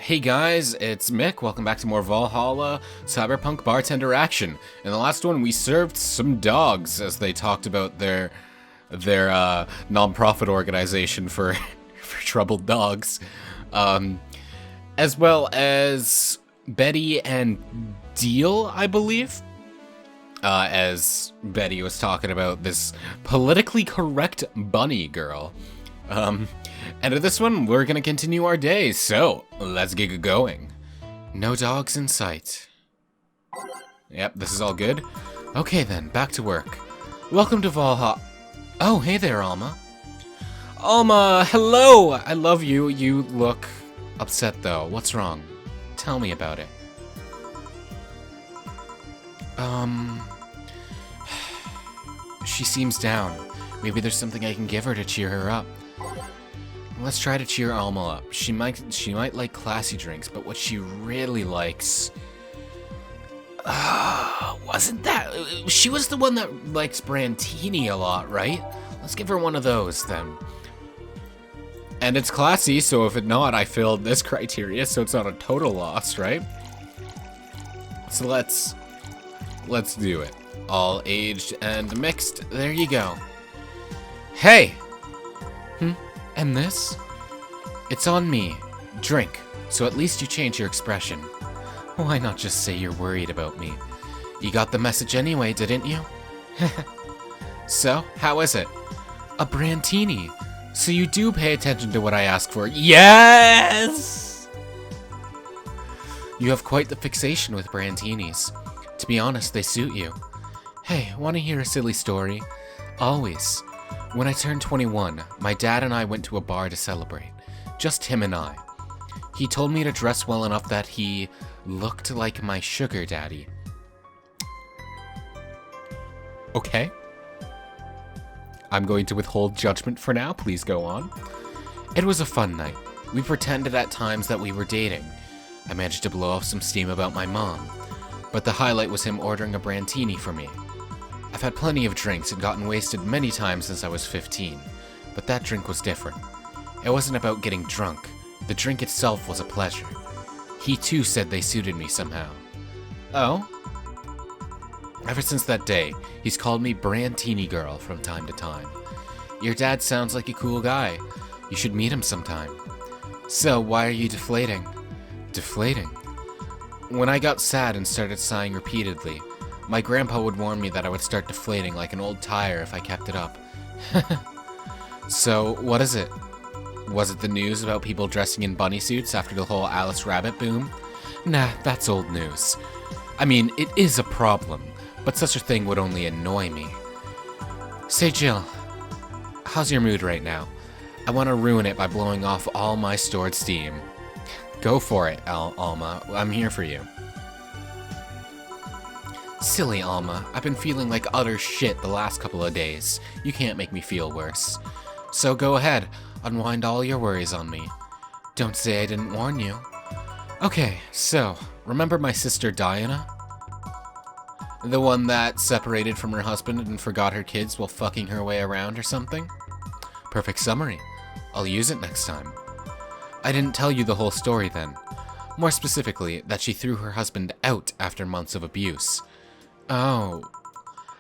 Hey guys, it's Mick. Welcome back to more Valhalla Cyberpunk Bartender action. In the last one, we served some dogs as they talked about their non-profit organization for for troubled dogs, as well as Betty and Deal, I believe. As Betty was talking about this politically correct bunny girl. And in this one, we're gonna continue our day, so let's get going. No dogs in sight. Yep, this is all good. Okay then, back to work. Welcome to Valhalla. Oh, hey there, Alma. Alma, hello! I love you. You look upset though. What's wrong? Tell me about it. She seems down. Maybe there's something I can give her to cheer her up. Let's try to cheer Alma up. She might like classy drinks, but what she really likes... wasn't that... She was the one that likes Brandtini a lot, right? Let's give her one of those, then. And it's classy, so if it not, I failed this criteria, so it's not a total loss, right? So let's do it. All aged and mixed. There you go. Hey! And this? It's on me. Drink, so at least you change your expression. Why not just say you're worried about me? You got the message anyway, didn't you? So, how is it? A Brandtini. So you do pay attention to what I ask for. Yes! You have quite the fixation with Brandtinis. To be honest, they suit you. Hey, wanna hear a silly story? Always. When I turned 21, my dad and I went to a bar to celebrate. Just him and I. He told me to dress well enough that he looked like my sugar daddy. Okay. I'm going to withhold judgment for now. Please go on. It was a fun night. We pretended at times that we were dating. I managed to blow off some steam about my mom. But the highlight was him ordering a Brandtini for me. I've had plenty of drinks and gotten wasted many times since I was 15, but that drink was different. It wasn't about getting drunk. The drink itself was a pleasure. He too said they suited me somehow. Oh? Ever since that day, he's called me Brandtini Girl from time to time. Your dad sounds like a cool guy. You should meet him sometime. So, why are you deflating? Deflating? When I got sad and started sighing repeatedly, my grandpa would warn me that I would start deflating like an old tire if I kept it up. So, what is it? Was it the news about people dressing in bunny suits after the whole Alice Rabbit boom? Nah, that's old news. I mean, it is a problem, but such a thing would only annoy me. Say, Jill, how's your mood right now? I want to ruin it by blowing off all my stored steam. Go for it, Alma. I'm here for you. Silly Alma, I've been feeling like utter shit the last couple of days. You can't make me feel worse. So go ahead, unwind all your worries on me. Don't say I didn't warn you. Okay, so, remember my sister Diana? The one that separated from her husband and forgot her kids while fucking her way around or something? Perfect summary. I'll use it next time. I didn't tell you the whole story then. More specifically, that she threw her husband out after months of abuse. Oh.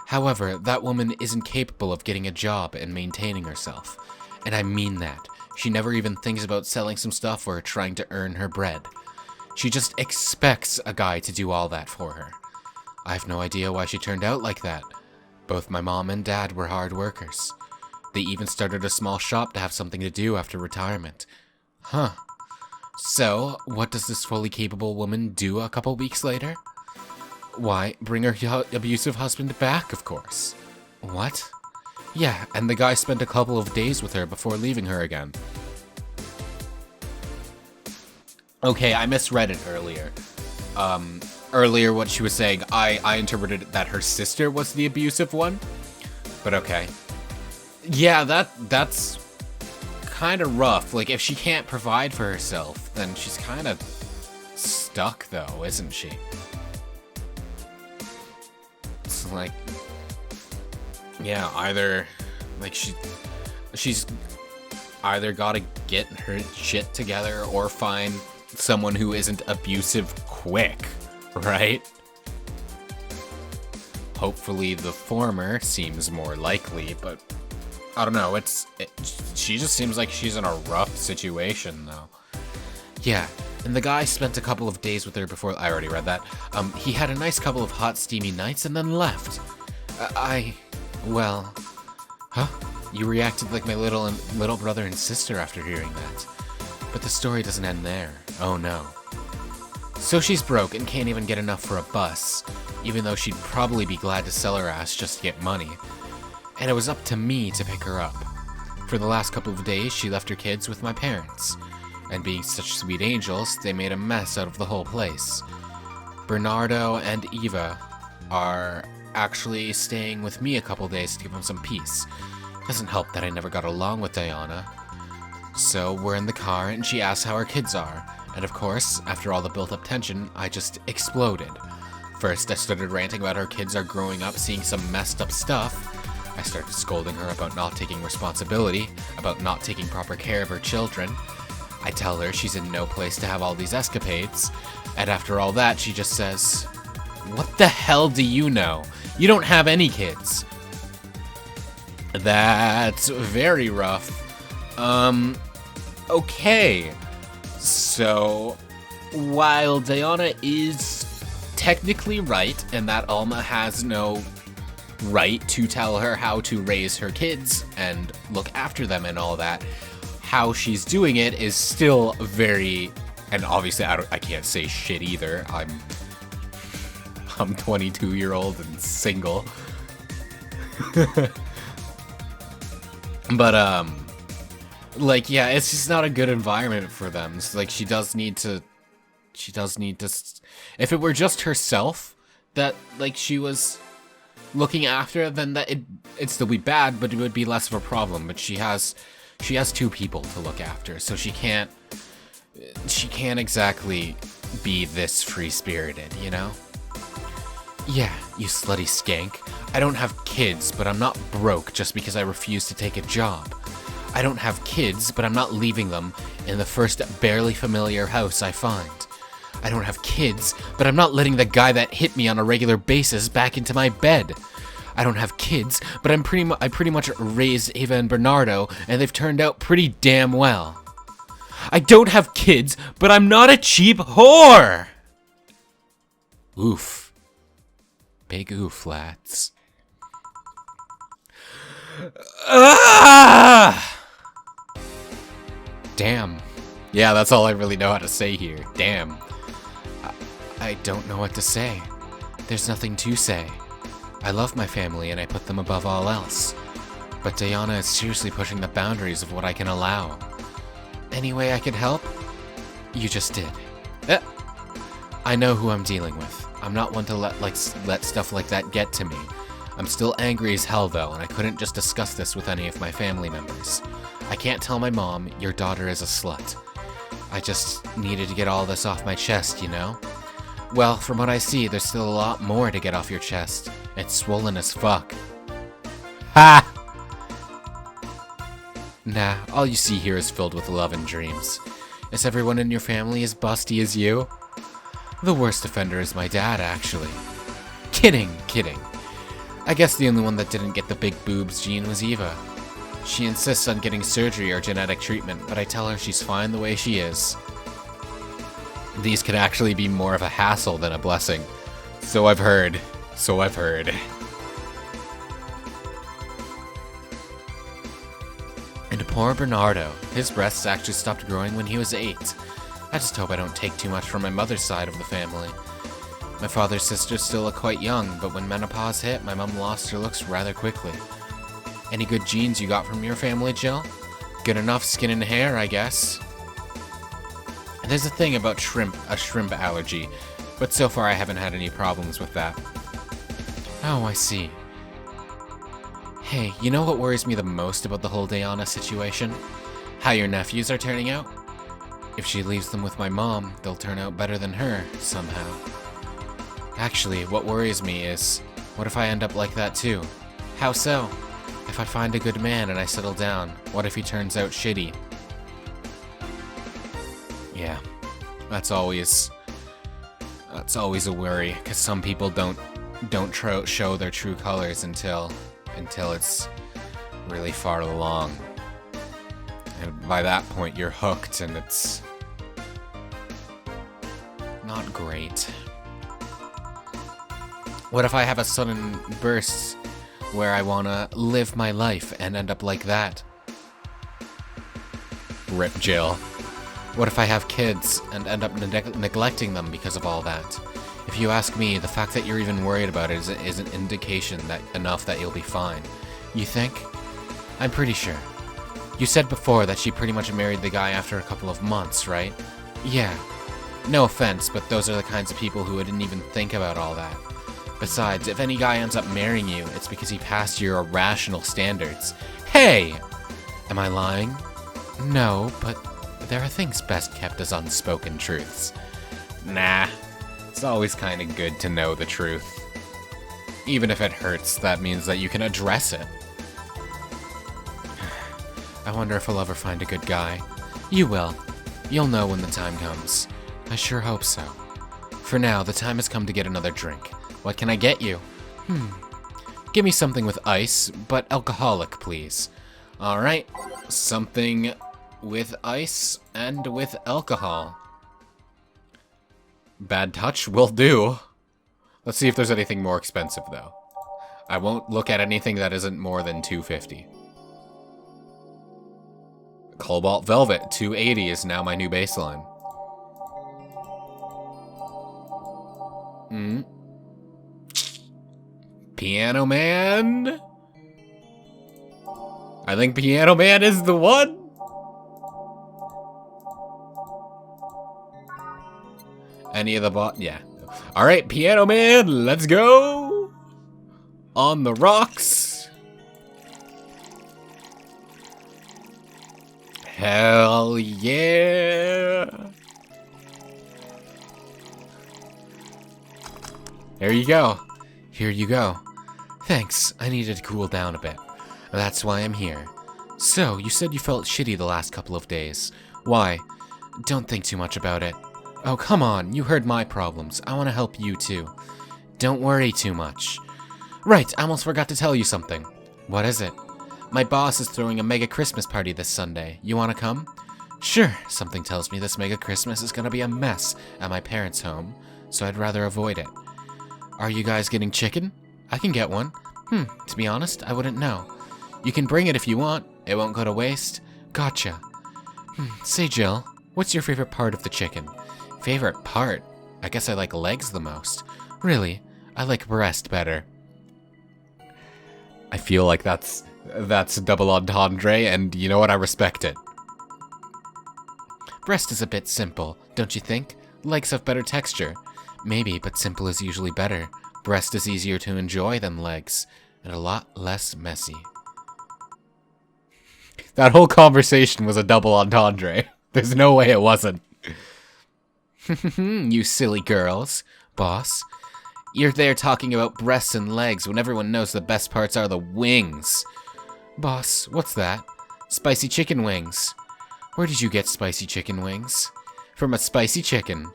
However, that woman isn't capable of getting a job and maintaining herself. And I mean that. She never even thinks about selling some stuff or trying to earn her bread. She just expects a guy to do all that for her. I have no idea why she turned out like that. Both my mom and dad were hard workers. They even started a small shop to have something to do after retirement. Huh. So, what does this fully capable woman do a couple weeks later? Why, bring her abusive husband back, of course. What? Yeah, and the guy spent a couple of days with her before leaving her again. Okay, I misread it earlier. Earlier what she was saying, I interpreted it that her sister was the abusive one. But okay. Yeah, that's kind of rough. Like, if she can't provide for herself, then she's kind of stuck, though, isn't she? It's like, yeah, either, like, she's either gotta get her shit together or find someone who isn't abusive quick, right? Hopefully the former seems more likely, but I don't know, she just seems like she's in a rough situation, though. Yeah, and the guy spent a couple of days with her before. I already read that. He had a nice couple of hot, steamy nights and then left. Well... Huh? You reacted like my little brother and sister after hearing that. But the story doesn't end there. Oh no. So she's broke and can't even get enough for a bus, even though she'd probably be glad to sell her ass just to get money. And it was up to me to pick her up. For the last couple of days, she left her kids with my parents. And being such sweet angels, they made a mess out of the whole place. Bernardo and Eva are actually staying with me a couple days to give them some peace. Doesn't help that I never got along with Diana. So we're in the car and she asks how our kids are. And of course, after all the built-up tension, I just exploded. First, I started ranting about her kids are growing up seeing some messed up stuff. I started scolding her about not taking responsibility, about not taking proper care of her children. I tell her she's in no place to have all these escapades. And after all that, she just says, "What the hell do you know? You don't have any kids." That's very rough. Okay. So, while Diana is technically right, and that Alma has no right to tell her how to raise her kids and look after them and all that, how she's doing it is still very, and obviously I can't say shit either. I'm 22-year-old and single. But like, yeah, it's just not a good environment for them. So, like, she does need to if it were just herself that, like, she was looking after, then that it'd still be bad, but it would be less of a problem. But she has two people to look after, so she can't exactly be this free-spirited, you know? Yeah, you slutty skank. I don't have kids, but I'm not broke just because I refuse to take a job. I don't have kids, but I'm not leaving them in the first barely familiar house I find. I don't have kids, but I'm not letting the guy that hit me on a regular basis back into my bed. I don't have kids, but I pretty much raised Ava and Bernardo, and they've turned out pretty damn well. I don't have kids, but I'm not a cheap whore! Oof. Big oof, lads. Ah! Damn. Yeah, that's all I really know how to say here. Damn. I don't know what to say. There's nothing to say. I love my family and I put them above all else. But Diana is seriously pushing the boundaries of what I can allow. Any way I could help? You just did. I know who I'm dealing with. I'm not one to let stuff like that get to me. I'm still angry as hell though, and I couldn't just discuss this with any of my family members. I can't tell my mom, your daughter is a slut. I just needed to get all this off my chest, you know? Well, from what I see, there's still a lot more to get off your chest. It's swollen as fuck. Ha! Nah, all you see here is filled with love and dreams. Is everyone in your family as busty as you? The worst offender is my dad, actually. Kidding. I guess the only one that didn't get the big boobs gene was Eva. She insists on getting surgery or genetic treatment, but I tell her she's fine the way she is. These can actually be more of a hassle than a blessing. So I've heard. And poor Bernardo. His breasts actually stopped growing when he was 8. I just hope I don't take too much from my mother's side of the family. My father's sister still look quite young, but when menopause hit, my mom lost her looks rather quickly. Any good genes you got from your family, Jill? Good enough skin and hair, I guess. And there's a thing about a shrimp allergy, but so far I haven't had any problems with that. Oh, I see. Hey, you know what worries me the most about the whole Diana situation? How your nephews are turning out? If she leaves them with my mom, they'll turn out better than her, somehow. Actually, what worries me is, what if I end up like that too? How so? If I find a good man and I settle down, what if he turns out shitty? Yeah, that's always a worry, because some people don't show their true colors until it's really far along. And by that point, you're hooked, and it's not great. What if I have a sudden burst where I want to live my life and end up like that? Rip Jill. What if I have kids and end up neglecting them because of all that? If you ask me, the fact that you're even worried about it is an indication enough that you'll be fine. You think? I'm pretty sure. You said before that she pretty much married the guy after a couple of months, right? Yeah. No offense, but those are the kinds of people who wouldn't even think about all that. Besides, if any guy ends up marrying you, it's because he passed your irrational standards. Hey! Am I lying? No, but there are things best kept as unspoken truths. Nah. It's always kind of good to know the truth. Even if it hurts, that means that you can address it. I wonder if I'll ever find a good guy. You will. You'll know when the time comes. I sure hope so. For now, the time has come to get another drink. What can I get you? Give me something with ice, but alcoholic, please. Alright, something with ice and with alcohol. Bad touch will do. Let's see if there's anything more expensive, though. I won't look at anything that isn't more than $250. Cobalt Velvet, $280 is now my new baseline. Piano Man? I think Piano Man is the one. Any of the yeah. Alright, Piano Man, let's go! On the rocks. Hell yeah! There you go. Here you go. Thanks, I needed to cool down a bit. That's why I'm here. So, you said you felt shitty the last couple of days. Why? Don't think too much about it. Oh, come on, you heard my problems. I want to help you too. Don't worry too much. Right, I almost forgot to tell you something. What is it? My boss is throwing a mega Christmas party this Sunday. You want to come? Sure, something tells me this mega Christmas is gonna be a mess at my parents' home, so I'd rather avoid it. Are you guys getting chicken? I can get one. To be honest, I wouldn't know. You can bring it if you want. It won't go to waste. Gotcha. Say, Jill, what's your favorite part of the chicken? Favorite part? I guess I like legs the most. Really? I like breast better. I feel like that's a double entendre, and you know what? I respect it. Breast is a bit simple, don't you think? Legs have better texture. Maybe, but simple is usually better. Breast is easier to enjoy than legs, and a lot less messy. That whole conversation was a double entendre. There's no way it wasn't. You silly girls. Boss, you're there talking about breasts and legs when everyone knows the best parts are the wings. Boss, what's that? Spicy chicken wings. Where did you get spicy chicken wings? From a spicy chicken.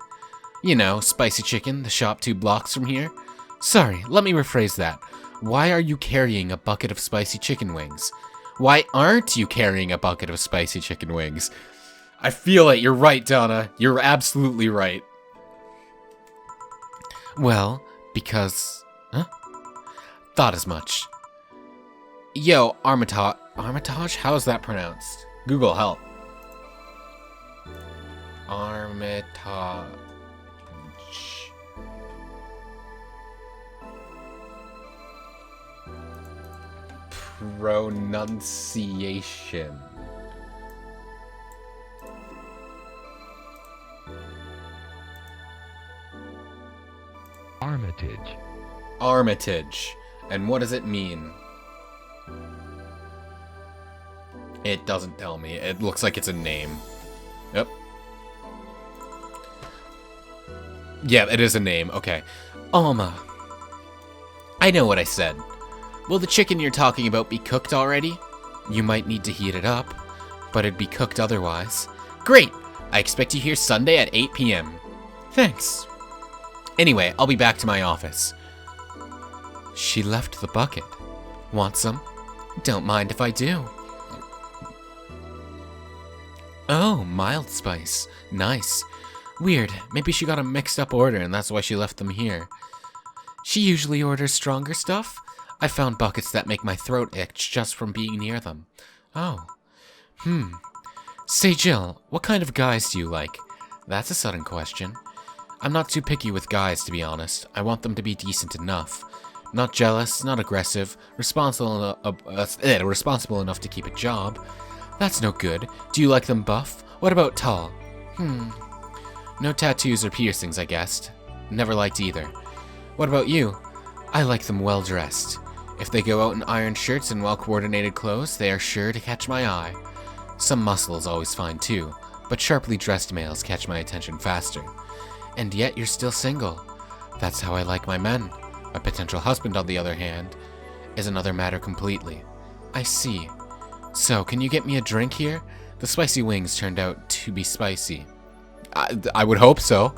You know, Spicy Chicken, the shop 2 blocks from here. Sorry, let me rephrase that. Why are you carrying a bucket of spicy chicken wings? Why aren't you carrying a bucket of spicy chicken wings? I feel it. You're right, Donna. You're absolutely right. Well, because... Huh? Thought as much. Yo, Armitage... Armitage? How is that pronounced? Google, help. Armitage... Pronunciation. Armitage. Armitage. And what does it mean? It doesn't tell me. It looks like it's a name. Yep. Yeah, it is a name. Okay. Alma. I know what I said. Will the chicken you're talking about be cooked already? You might need to heat it up, but it'd be cooked otherwise. Great! I expect you here Sunday at 8 p.m. Thanks. Anyway, I'll be back to my office. She left the bucket. Want some? Don't mind if I do. Oh, mild spice. Nice. Weird. Maybe she got a mixed up order and that's why she left them here. She usually orders stronger stuff. I found buckets that make my throat itch just from being near them. Oh. Say, Jill, what kind of guys do you like? That's a sudden question. I'm not too picky with guys, to be honest. I want them to be decent enough. Not jealous, not aggressive, responsible enough to keep a job. That's no good. Do you like them buff? What about tall? No tattoos or piercings, I guessed. Never liked either. What about you? I like them well-dressed. If they go out in iron shirts and well-coordinated clothes, they are sure to catch my eye. Some muscle is always fine too, but sharply dressed males catch my attention faster. And yet you're still single. That's how I like my men. A potential husband, on the other hand, is another matter completely. I see. So, can you get me a drink here? The spicy wings turned out to be spicy. I would hope so.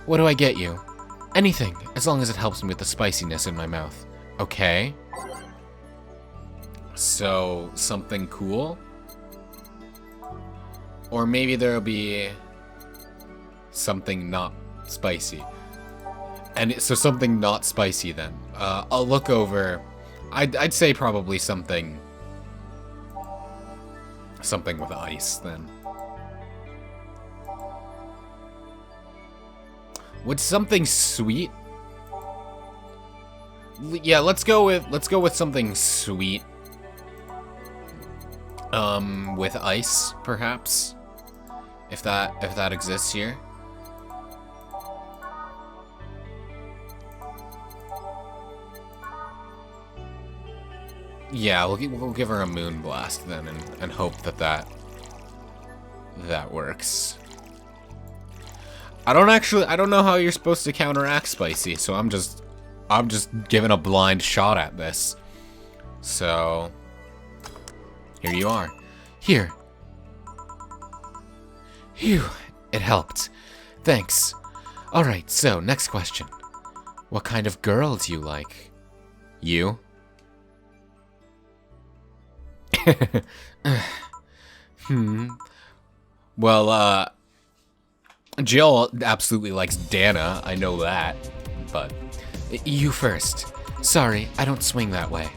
What do I get you? Anything, as long as it helps me with the spiciness in my mouth. Okay. So, something cool? Or maybe there'll be something not spicy. And so something not spicy then. I'll look over. I'd say probably something with ice then. Would something sweet? Yeah, let's go with something sweet. With ice, perhaps, if that exists here. Yeah, we'll give her a moon blast then, and hope that works. I don't know how you're supposed to counteract spicy, so I'm just giving a blind shot at this. So here you are. Here. Phew, it helped. Thanks. Alright, so next question. What kind of girl do you like? You? Well, Jill absolutely likes Dana, I know that, but you first. Sorry, I don't swing that way.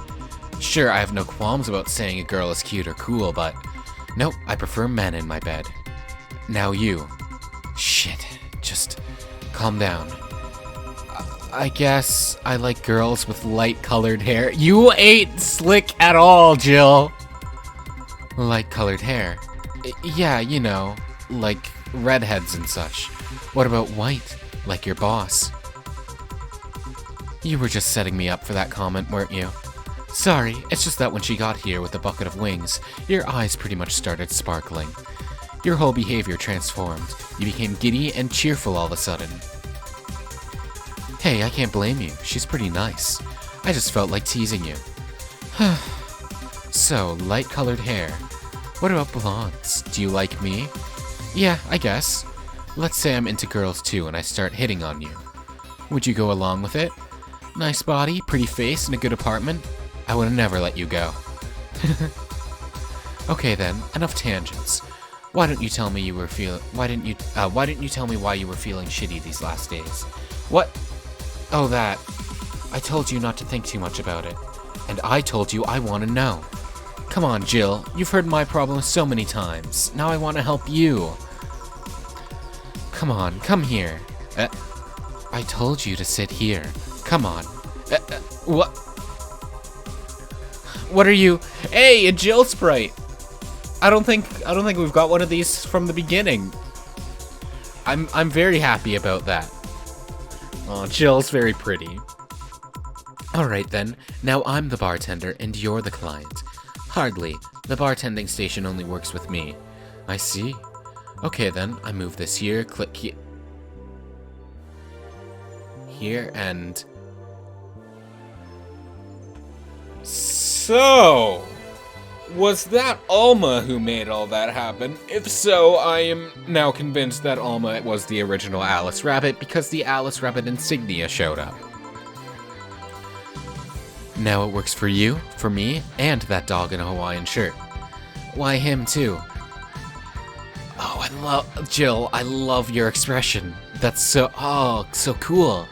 Sure, I have no qualms about saying a girl is cute or cool, but nope, I prefer men in my bed. Now you. Shit, just calm down. I guess I like girls with light-colored hair. You ain't slick at all, Jill. Light-colored hair. Yeah, you know, like redheads and such. What about white, like your boss? You were just setting me up for that comment, weren't you? Sorry, it's just that when she got here with a bucket of wings, your eyes pretty much started sparkling. Your whole behavior transformed. You became giddy and cheerful all of a sudden. Hey, I can't blame you. She's pretty nice. I just felt like teasing you. So, light-colored hair. What about blondes? Do you like me? Yeah, I guess. Let's say I'm into girls too and I start hitting on you. Would you go along with it? Nice body, pretty face, and a good apartment? I would never let you go. Okay then, enough tangents. Why didn't you tell me why you were feeling shitty these last days? What? Oh, that. I told you not to think too much about it. And I told you I want to know. Come on, Jill. You've heard my problems so many times. Now I want to help you. Come on, come here. I told you to sit here. Come on. What? What are you? Hey, a Jill sprite. I don't think we've got one of these from the beginning. I'm very happy about that. Oh, Jill's very pretty. Alright then, now I'm the bartender and you're the client. Hardly. The bartending station only works with me. I see. Okay then, I move this here, click here, and So, was that Alma who made all that happen? If so, I am now convinced that Alma was the original Alice Rabbit because the Alice Rabbit insignia showed up. Now it works for you, for me, and that dog in a Hawaiian shirt. Why him too? Oh, Jill, I love your expression. That's so cool.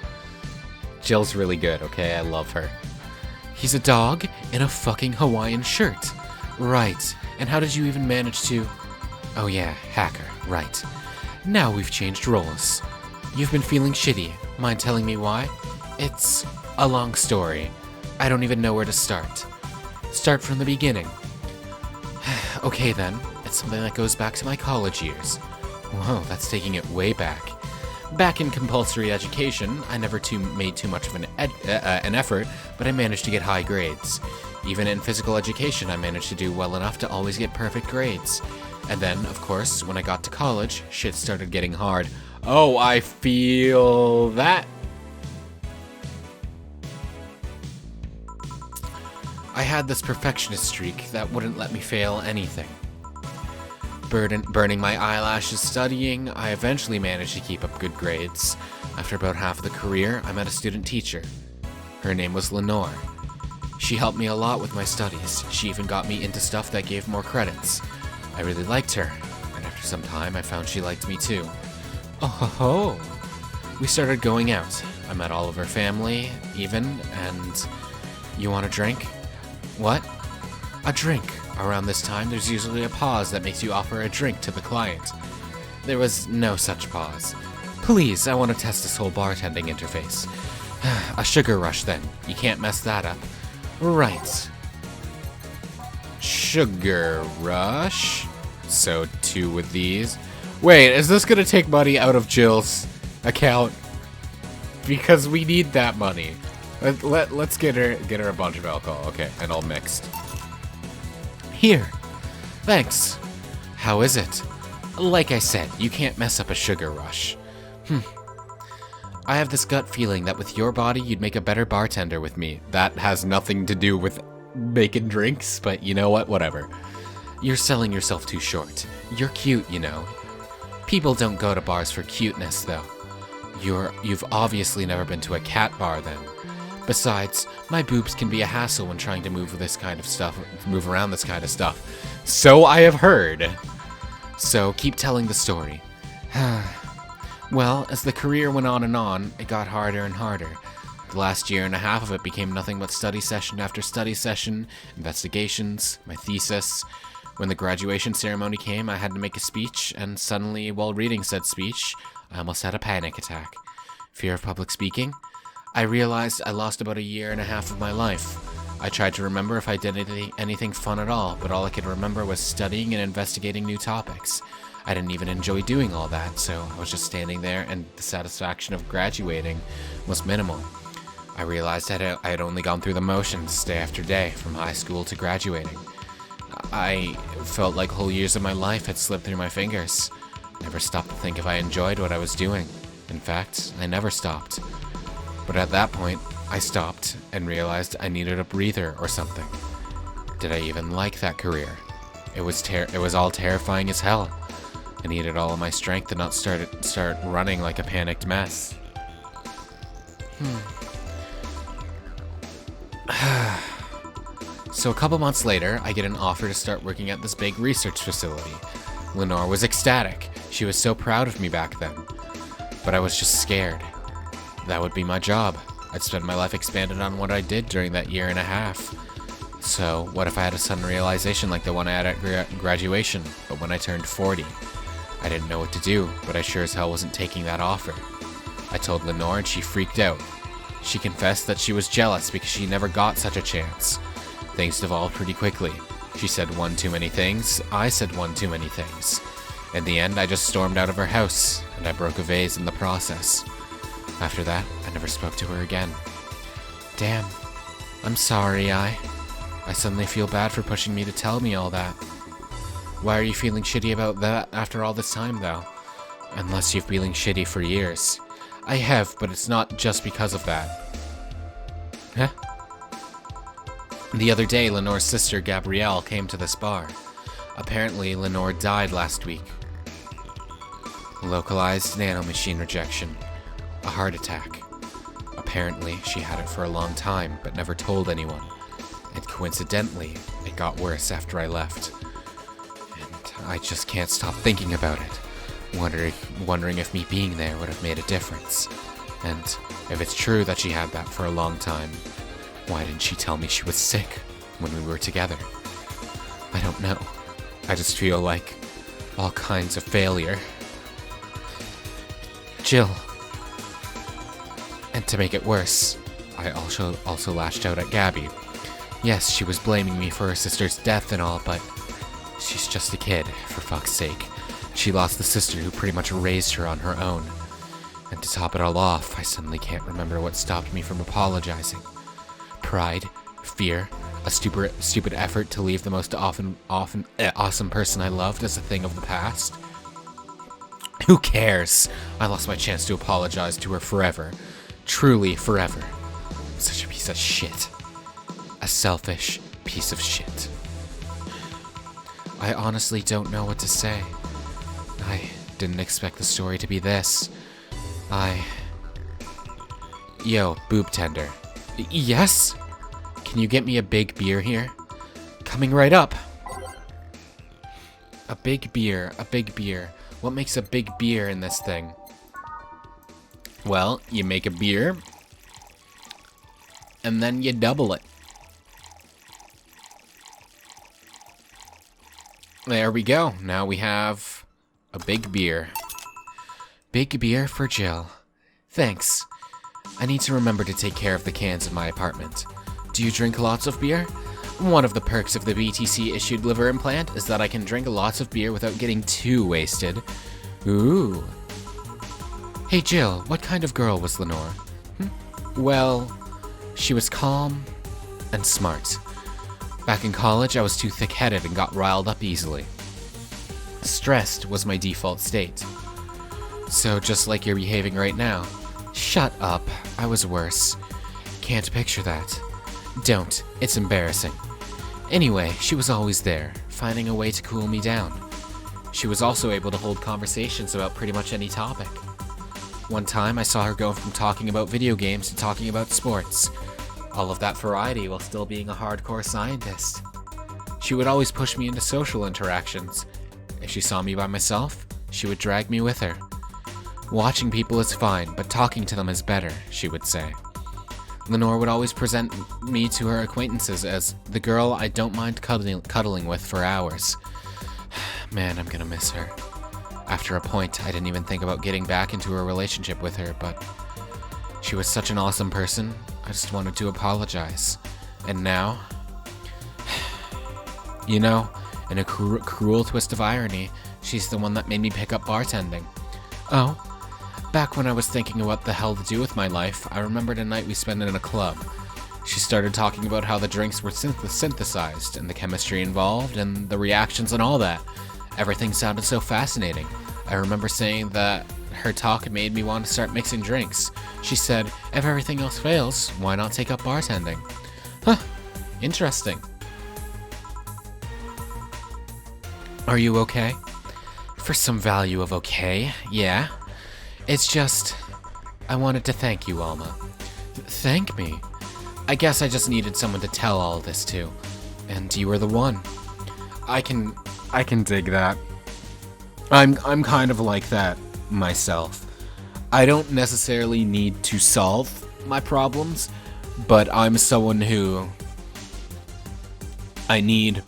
Jill's really good, okay? I love her. He's a dog in a fucking Hawaiian shirt. Right. And how did you even manage to... Oh yeah, hacker. Right. Now we've changed roles. You've been feeling shitty. Mind telling me why? It's a long story. I don't even know where to start. Start from the beginning. Okay then. It's something that goes back to my college years. Whoa, that's taking it way back. Back in compulsory education, I never made too much of an effort, but I managed to get high grades. Even in physical education, I managed to do well enough to always get perfect grades. And then, of course, when I got to college, shit started getting hard. Oh, I feel that. I had this perfectionist streak that wouldn't let me fail anything. Burning my eyelashes studying, I eventually managed to keep up good grades. After about half of the career, I met a student teacher. Her name was Lenore. She helped me a lot with my studies. She even got me into stuff that gave more credits. I really liked her, and after some time, I found she liked me too. Oh ho ho! We started going out. I met all of her family, even, and... You want a drink? What? A drink. Around this time, there's usually a pause that makes you offer a drink to the client. There was no such pause. Please, I want to test this whole bartending interface. A sugar rush, then. You can't mess that up. Right. Sugar rush. So 2 with these. Wait, is this gonna take money out of Jill's account? Because we need that money. Let's get her a bunch of alcohol. Okay, and all mixed. Here. Thanks. How is it? Like I said, you can't mess up a sugar rush. I have this gut feeling that with your body, you'd make a better bartender with me. That has nothing to do with making drinks, but you know what? Whatever. You're selling yourself too short. You're cute, you know. People don't go to bars for cuteness, though. You've obviously never been to a cat bar, then. Besides, my boobs can be a hassle when trying to move around this kind of stuff. So I have heard. So keep telling the story. Well, as the career went on, it got harder and harder. The last year and a half of it became nothing but study session after study session, investigations, my thesis. When the graduation ceremony came, I had to make a speech, and suddenly, while reading said speech, I almost had a panic attack. Fear of public speaking? I realized I lost about a year and a half of my life. I tried to remember if I did anything fun at all, but all I could remember was studying and investigating new topics. I didn't even enjoy doing all that, so I was just standing there, and the satisfaction of graduating was minimal. I realized I had only gone through the motions day after day, from high school to graduating. I felt like whole years of my life had slipped through my fingers. Never stopped to think if I enjoyed what I was doing. In fact, I never stopped. But at that point, I stopped and realized I needed a breather or something. Did I even like that career? It was all terrifying as hell. I needed all of my strength to not start running like a panicked mess. So a couple months later, I get an offer to start working at this big research facility. Lenore was ecstatic. She was so proud of me back then. But I was just scared. That would be my job. I'd spend my life expanded on what I did during that year and a half. So, what if I had a sudden realization like the one I had at graduation, but when I turned 40? I didn't know what to do, but I sure as hell wasn't taking that offer. I told Lenore and she freaked out. She confessed that she was jealous because she never got such a chance. Things devolved pretty quickly. She said one too many things, I said one too many things. In the end, I just stormed out of her house, and I broke a vase in the process. After that, I never spoke to her again. Damn. I'm sorry, I suddenly feel bad for pushing me to tell me all that. Why are you feeling shitty about that after all this time, though? Unless you've been feeling shitty for years. I have, but it's not just because of that. Huh? The other day, Lenore's sister, Gabrielle, came to this bar. Apparently, Lenore died last week. Localized nanomachine rejection. A heart attack. Apparently, she had it for a long time, but never told anyone. And coincidentally, it got worse after I left. And I just can't stop thinking about it. Wondering if me being there would have made a difference. And if it's true that she had that for a long time, why didn't she tell me she was sick when we were together? I don't know. I just feel like all kinds of failure. Jill. And to make it worse, I also lashed out at Gabby. Yes, she was blaming me for her sister's death and all, but she's just a kid, for fuck's sake. She lost the sister who pretty much raised her on her own. And to top it all off, I suddenly can't remember what stopped me from apologizing. Pride, fear, a stupid effort to leave the most awesome person I loved as a thing of the past. Who cares? I lost my chance to apologize to her forever. Truly forever. Such a piece of shit. A selfish piece of shit. I honestly don't know what to say. I didn't expect the story to be this. Yo, boob tender. Yes? Can you get me a big beer here? Coming right up. A big beer, a big beer. What makes a big beer in this thing? Well, you make a beer, and then you double it. There we go. Now we have a big beer. Big beer for Jill. Thanks. I need to remember to take care of the cans in my apartment. Do you drink lots of beer? One of the perks of the BTC-issued liver implant is that I can drink lots of beer without getting too wasted. Ooh. Hey Jill, what kind of girl was Lenore? Well, she was calm and smart. Back in college, I was too thick-headed and got riled up easily. Stressed was my default state. So just like you're behaving right now. Shut up, I was worse. Can't picture that. Don't, it's embarrassing. Anyway, she was always there, finding a way to cool me down. She was also able to hold conversations about pretty much any topic. One time, I saw her go from talking about video games to talking about sports. All of that variety while still being a hardcore scientist. She would always push me into social interactions. If she saw me by myself, she would drag me with her. Watching people is fine, but talking to them is better, she would say. Lenore would always present me to her acquaintances as the girl I don't mind cuddling with for hours. Man, I'm gonna miss her. After a point, I didn't even think about getting back into a relationship with her, but she was such an awesome person, I just wanted to apologize. And now, you know, in a cruel twist of irony, she's the one that made me pick up bartending. Oh, back when I was thinking of what the hell to do with my life, I remembered a night we spent in a club. She started talking about how the drinks were synthesized, and the chemistry involved, and the reactions and all that. Everything sounded so fascinating. I remember saying that her talk made me want to start mixing drinks. She said, if everything else fails, why not take up bartending? Huh, interesting. Are you okay? For some value of okay, yeah. It's just, I wanted to thank you, Alma. Thank me? I guess I just needed someone to tell all this to. And you were the one. I can dig that. I'm kind of like that myself. I don't necessarily need to solve my problems, but I'm someone who I need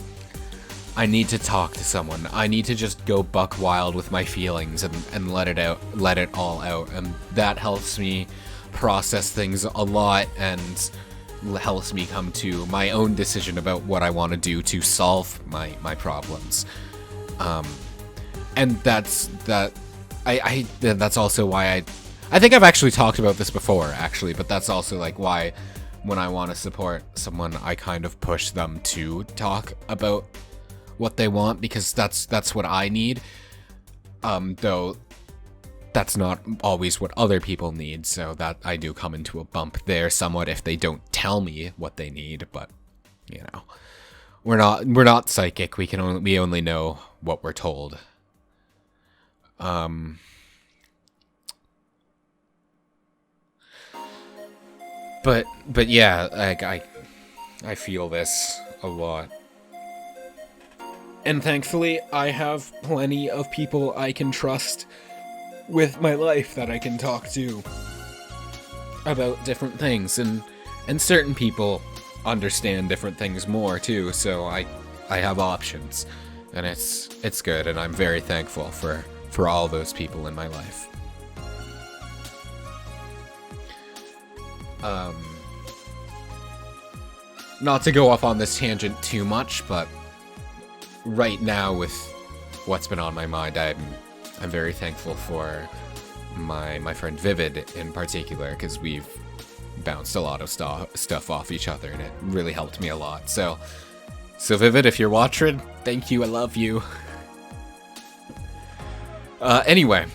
to talk to someone. I need to just go buck wild with my feelings and let it all out. And that helps me process things a lot and helps me come to my own decision about what I want to do to solve my problems. And that's also why I think I've actually talked about this before, actually, but that's also like why when I want to support someone, I kind of push them to talk about what they want, because that's what I need. Though that's not always what other people need, so that I do come into a bump there somewhat if they don't tell me what they need, but you know, we're not psychic. We only know what we're told. But yeah, like I feel this a lot. And thankfully, I have plenty of people I can trust with my life that I can talk to about different things, and certain people understand different things more too, so I have options, and it's good, and I'm very thankful for all those people in my life. Not to go off on this tangent too much, but right now with what's been on my mind, I'm very thankful for my friend Vivid in particular, because we've bounced a lot of stuff off each other, and it really helped me a lot. So Vivid, if you're watching, thank you, I love you. Anyway,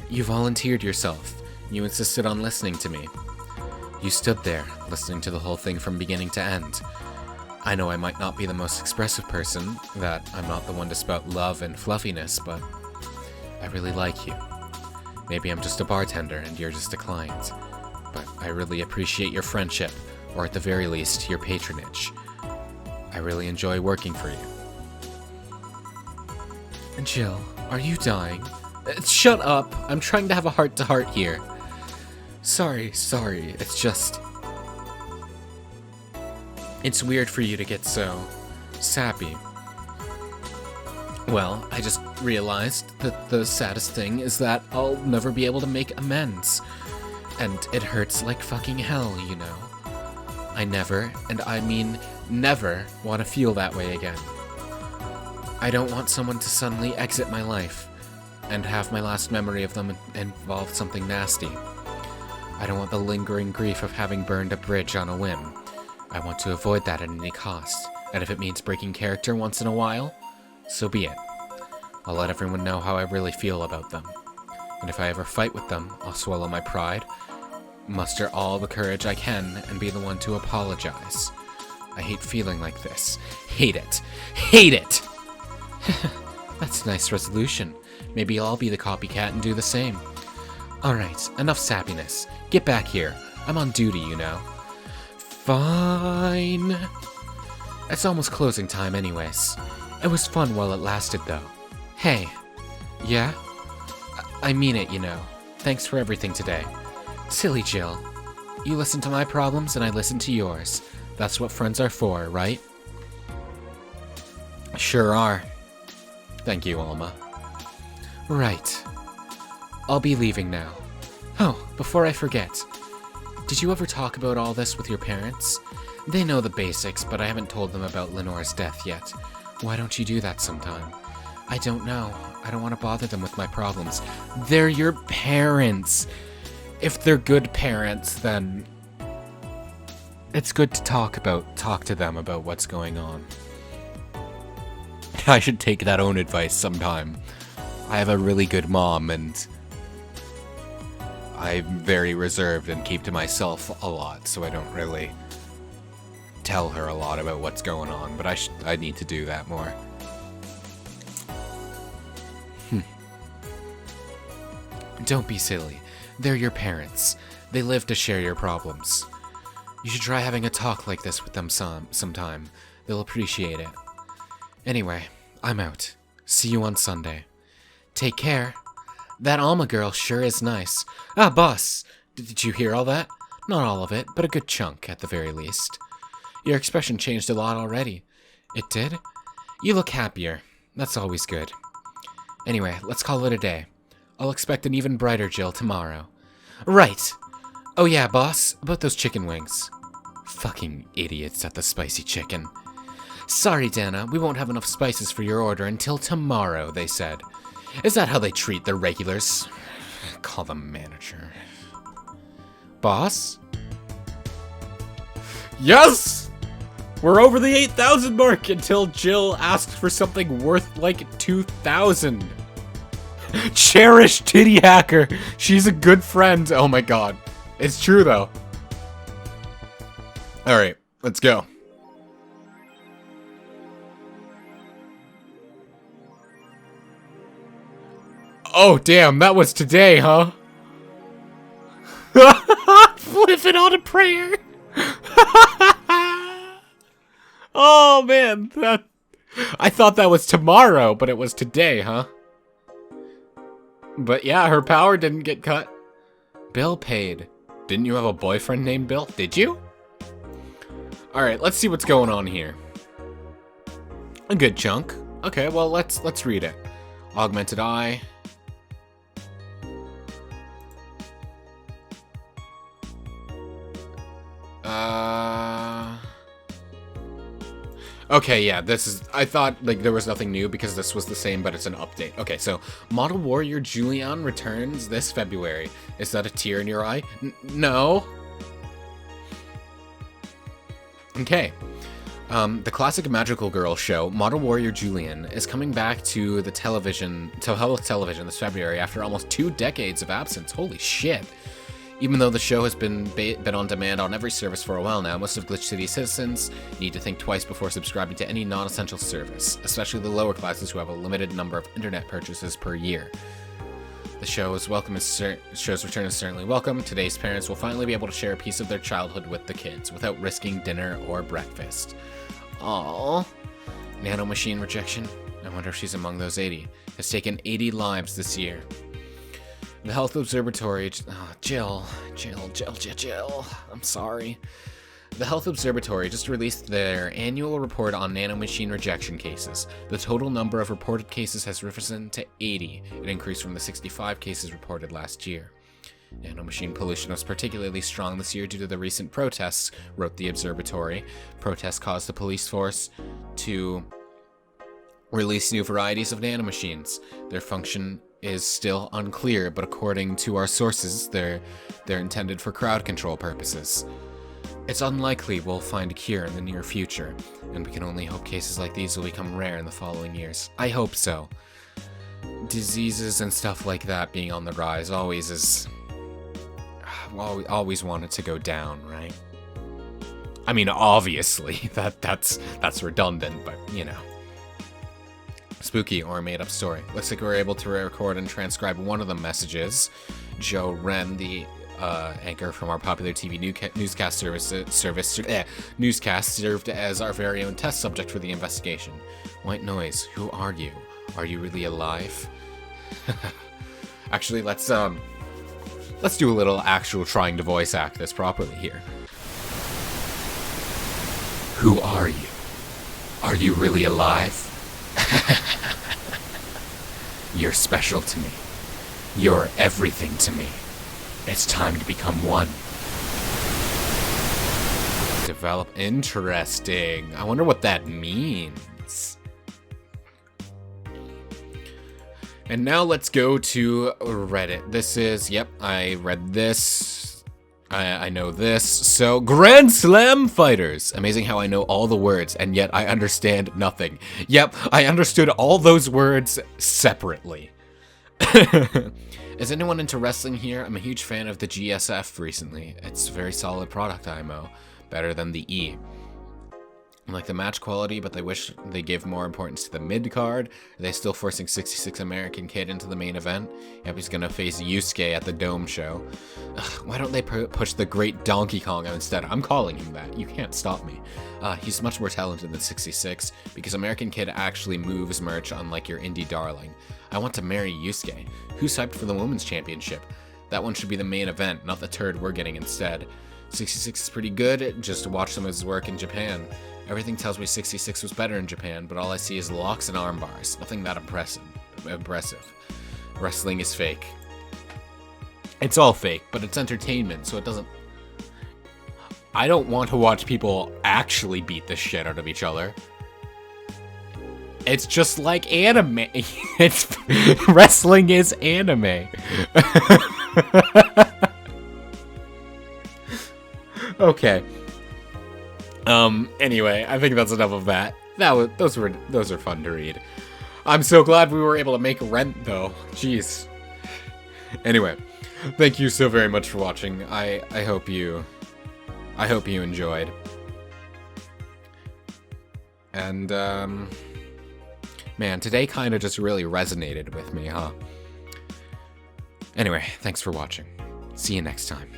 you volunteered yourself. You insisted on listening to me. You stood there, listening to the whole thing from beginning to end. I know I might not be the most expressive person, that I'm not the one to spout love and fluffiness, but I really like you. Maybe I'm just a bartender and you're just a client, but I really appreciate your friendship, or at the very least, your patronage. I really enjoy working for you. And Jill, are you dying? Shut up! I'm trying to have a heart-to-heart here. Sorry, it's just... It's weird for you to get so sappy. Well, I just realized that the saddest thing is that I'll never be able to make amends. And it hurts like fucking hell, you know. I never, and I mean never, want to feel that way again. I don't want someone to suddenly exit my life and have my last memory of them involve something nasty. I don't want the lingering grief of having burned a bridge on a whim. I want to avoid that at any cost, and if it means breaking character once in a while, so be it. I'll let everyone know how I really feel about them. And if I ever fight with them, I'll swallow my pride, muster all the courage I can, and be the one to apologize. I hate feeling like this. Hate it. Hate it! That's a nice resolution. Maybe I'll be the copycat and do the same. Alright, enough sappiness. Get back here. I'm on duty, you know. Fine. It's almost closing time anyways. It was fun while it lasted, though. Hey. Yeah? I mean it, you know. Thanks for everything today. Silly Jill. You listen to my problems and I listen to yours. That's what friends are for, right? Sure are. Thank you, Alma. Right. I'll be leaving now. Oh, before I forget. Did you ever talk about all this with your parents? They know the basics, but I haven't told them about Lenore's death yet. Why don't you do that sometime? I don't know. I don't want to bother them with my problems. They're your parents. If they're good parents, then it's good to talk to them about what's going on. I should take that own advice sometime. I have a really good mom, and I'm very reserved and keep to myself a lot, so I don't really tell her a lot about what's going on, but I need to do that more. Don't be silly. They're your parents. They live to share your problems. You should try having a talk like this with them sometime. They'll appreciate it. Anyway, I'm out. See you on Sunday. Take care. That Alma girl sure is nice. Ah, boss! Did you hear all that? Not all of it, but a good chunk, at the very least. Your expression changed a lot already. It did? You look happier. That's always good. Anyway, let's call it a day. I'll expect an even brighter Jill tomorrow. Right! Oh yeah, boss, about those chicken wings. Fucking idiots at the spicy chicken. Sorry, Dana, we won't have enough spices for your order until tomorrow, they said. Is that how they treat their regulars? Call the manager. Boss? Yes! We're over the 8,000 mark until Jill asks for something worth like 2,000. Cherish Titty Hacker. She's a good friend. Oh my god. It's true though. Alright. Let's go. Oh, damn, that was today, huh? Living on a prayer. Oh, man, I thought that was tomorrow, but it was today, huh? But yeah, her power didn't get cut. Bill paid. Didn't you have a boyfriend named Bill? Did you? Alright, let's see what's going on here. A good chunk. Okay, well, let's read it. Augmented eye. Okay, yeah, this is... I thought, like, there was nothing new because this was the same, but it's an update. Okay, so, Model Warrior Julian returns this February. Is that a tear in your eye? No. Okay. The classic magical girl show, Model Warrior Julian, is coming back to television this February after almost 2 decades of absence. Holy shit. Even though the show has been on demand on every service for a while now, most of Glitch City citizens need to think twice before subscribing to any non-essential service, especially the lower classes who have a limited number of internet purchases per year. The show's return is certainly welcome. Today's parents will finally be able to share a piece of their childhood with the kids, without risking dinner or breakfast. Aww. Nanomachine rejection? I wonder if she's among those 80. Has taken 80 lives this year. The Health Observatory... Oh, Jill. I'm sorry. The Health Observatory just released their annual report on nanomachine rejection cases. The total number of reported cases has risen to 80, an increase from the 65 cases reported last year. Nanomachine pollution was particularly strong this year due to the recent protests, wrote the observatory. Protests caused the police force to release new varieties of nanomachines. Their function is still unclear, but according to our sources, they're intended for crowd control purposes. It's unlikely we'll find a cure in the near future, and we can only hope cases like these will become rare in the following years. I hope so. Diseases and stuff like that being on the rise always want it to go down, right? I mean, obviously, that's redundant, but, you know. Spooky or a made-up story. Looks like we were able to record and transcribe one of the messages. Joe Wren, the anchor from our popular TV newscast newscast, served as our very own test subject for the investigation. White noise. Who are you? Are you really alive? Actually, let's do a little actual trying to voice act this properly here. Who are you? Are you really alive? You're special to me. You're everything to me. It's time to become one. Develop. Interesting. I wonder what that means. And now let's go to Reddit. This is, yep, I read this. I know this. So, Grand Slam Fighters. Amazing how I know all the words, and yet I understand nothing. Yep, I understood all those words separately. Is anyone into wrestling here? I'm a huge fan of the GSF recently. It's a very solid product, IMO. Better than the E. I like the match quality, but they wish they gave more importance to the mid-card. Are they still forcing 66 American Kid into the main event? Yep, he's gonna face Yusuke at the Dome show. Ugh, why don't they push the great Donkey Kong instead? I'm calling him that. You can't stop me. He's much more talented than 66, because American Kid actually moves merch unlike your indie darling. I want to marry Yusuke. Who's hyped for the Women's Championship? That one should be the main event, not the turd we're getting instead. 66 is pretty good, just watch some of his work in Japan. Everything tells me 66 was better in Japan, but all I see is locks and arm bars. Nothing that impressive. Wrestling is fake. It's all fake, but it's entertainment, so it doesn't... I don't want to watch people actually beat the shit out of each other. It's just like anime. It's wrestling is anime. Okay. Anyway, I think that's enough of that. Those are fun to read. I'm so glad we were able to make Rent though. Jeez. Anyway, thank you so very much for watching. I hope you enjoyed. And, man, today kind of just really resonated with me, huh? Anyway, thanks for watching. See you next time.